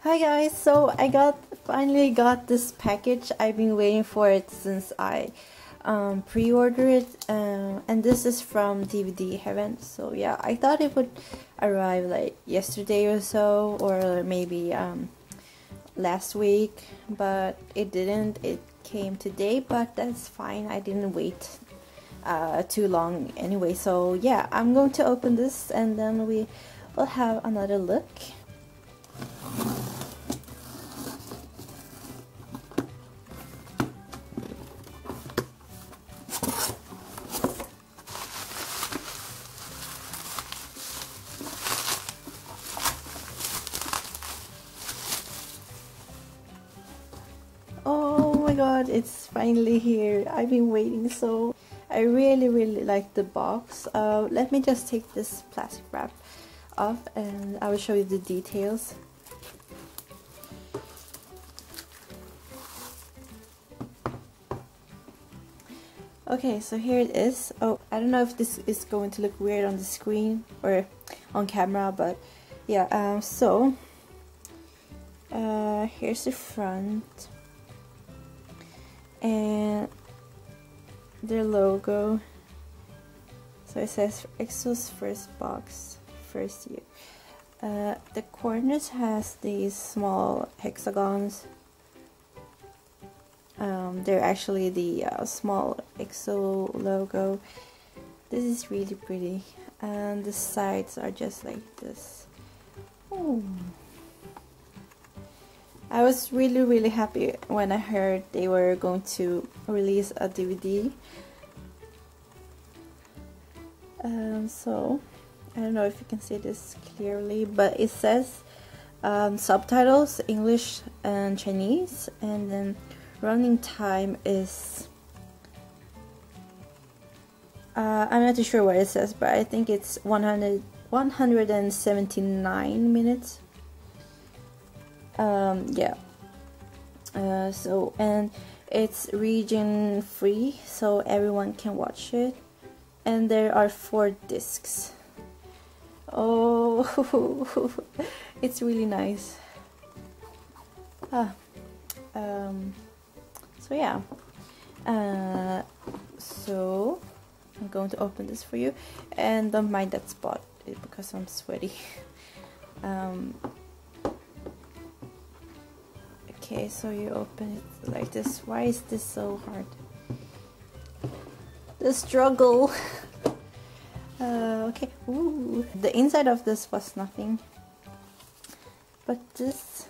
Hi guys, so I finally got this package. I've been waiting for it since I pre-ordered it, and this is from DVD Heaven. So yeah, I thought it would arrive like yesterday or so, or maybe last week, but it didn't. It came today, but that's fine. I didn't wait too long anyway. So yeah, I'm going to open this and then we will have another look. Oh my god, it's finally here. I've been waiting, so I really like the box. Let me just take this plastic wrap off and I will show you the details. Okay, so here it is. Oh, I don't know if this is going to look weird on the screen or on camera, but yeah, here's the front and their logo. So it says EXO's first box, first year. The corners has these small hexagons. They're actually the small EXO logo. This is really pretty, and the sides are just like this. Oh. I was really happy when I heard they were going to release a DVD. So I don't know if you can see this clearly, but it says subtitles English and Chinese, and then running time is I'm not too sure what it says, but I think it's 179 minutes. Yeah. So, and it's region free, so everyone can watch it, and there are 4 discs. Oh, it's really nice. So yeah, so I'm going to open this for you, and don't mind that spot because I'm sweaty. Okay, so you open it like this. Why is this so hard? The struggle. Okay. Ooh. The inside of this was nothing, but this.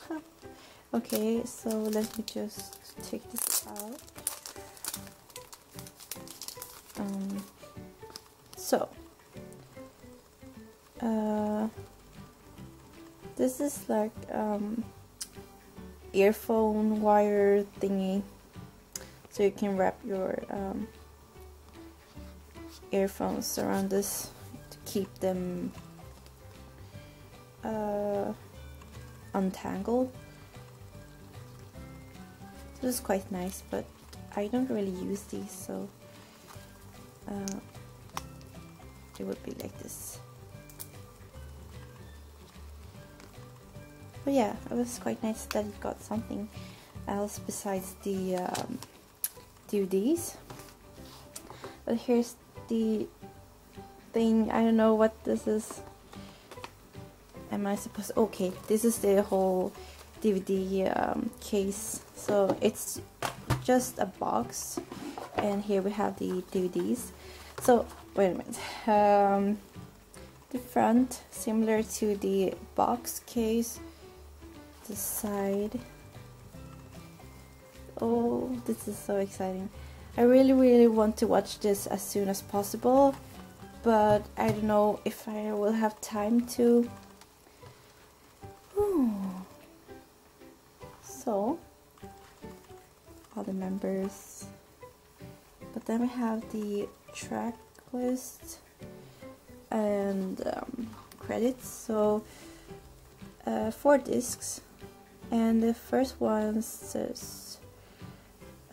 Huh. Okay, so let me just take this out. This is like earphone wire thingy, so you can wrap your earphones around this to keep them untangled. This is quite nice, but I don't really use these, so it would be like this. But yeah, it was quite nice that it got something else besides the DVDs. But here's the thing. I don't know what this is. Am I supposed? Okay, this is the whole DVD case. So it's just a box, and here we have the DVDs. So wait a minute. The front, similar to the box case. The side. Oh, this is so exciting. I really want to watch this as soon as possible, but I don't know if I will have time to. So, all the members, but then we have the track list and credits. So 4 discs, and the first one says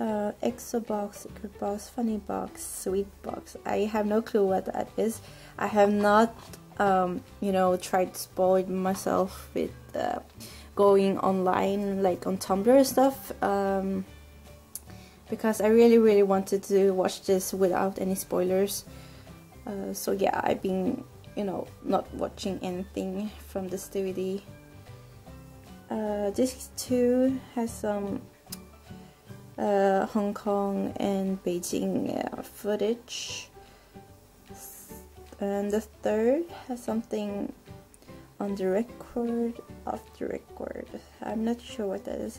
EXO box, secret box, funny box, sweet box. I have no clue what that is. I have not tried to spoil myself with going online, like on Tumblr and stuff, because I really wanted to watch this without any spoilers. So yeah, I've been, you know, not watching anything from this DVD. Disc 2 has some Hong Kong and Beijing footage, and the third has something on the record, off the record. I'm not sure what that is.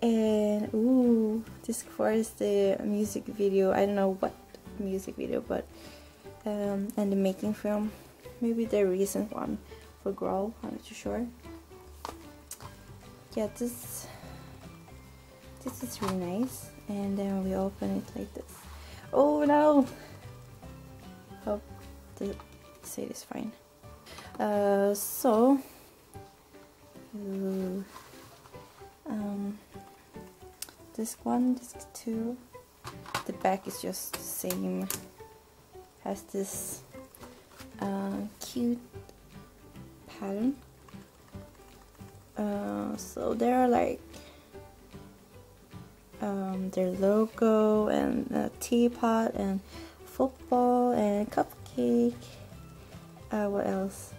And ooh, disc 4 is the music video. I don't know what music video, but and the making film, maybe the recent one for Growl, I'm not too sure. Yeah, this is really nice. And then we open it like this. Oh no! Hope the side is fine. Disc 1, disc 2, the back is just the same. Has this cute pattern. So there are like their logo and a teapot and football and cupcake. What else?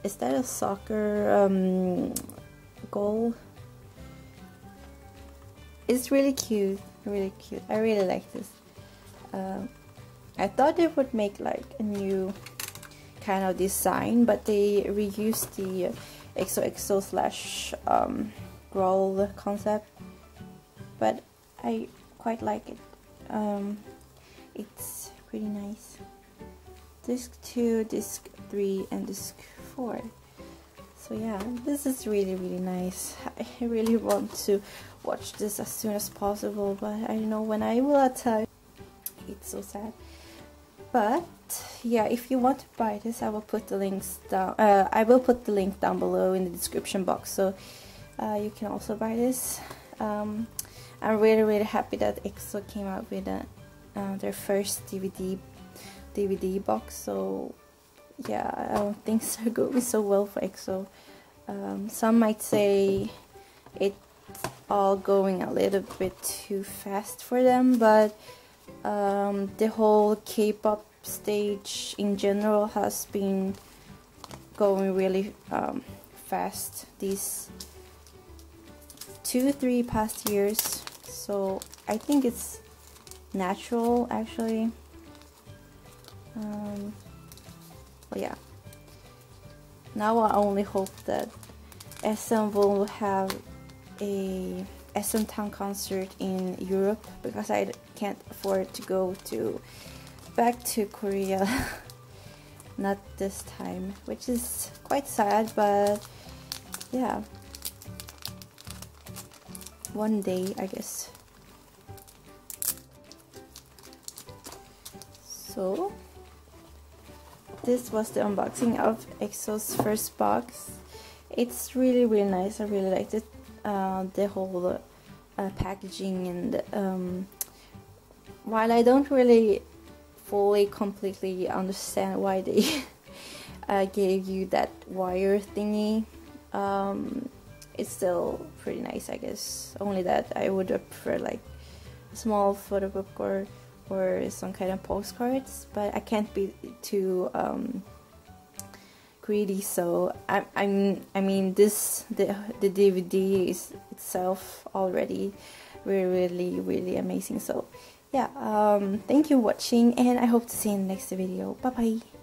Is that a soccer goal? It's really cute, really cute. I really like this. I thought they would make like a new kind of design, but they reused the exo slash roll concept. But I quite like it. It's pretty nice. Disc 2, disc 3, and disc 4. So yeah, this is really nice. I really want to watch this as soon as possible, but I don't know when I will have time. It's so sad. But yeah, if you want to buy this, I will put the links down. I will put the link down below in the description box, so you can also buy this. I'm really happy that EXO came out with their first DVD box. So yeah, things are going so well for EXO. Some might say it's all going a little bit too fast for them, but the whole K-pop stage in general has been going really fast these 2-3 past years, so I think it's natural actually. Well, yeah, now I only hope that SM will have a SM Town concert in Europe, because I can't afford to go back to Korea not this time, which is quite sad, but yeah, one day I guess. So this was the unboxing of EXO's first box. It's really nice. I really liked it. The whole packaging, and while I don't really fully completely understand why they gave you that wire thingy, it's still pretty nice, I guess. Only that I would prefer like a small photo book or some kind of postcards, but I can't be too greedy. So I mean this the DVD is itself already really amazing. So yeah, thank you for watching, and I hope to see you in the next video. Bye bye.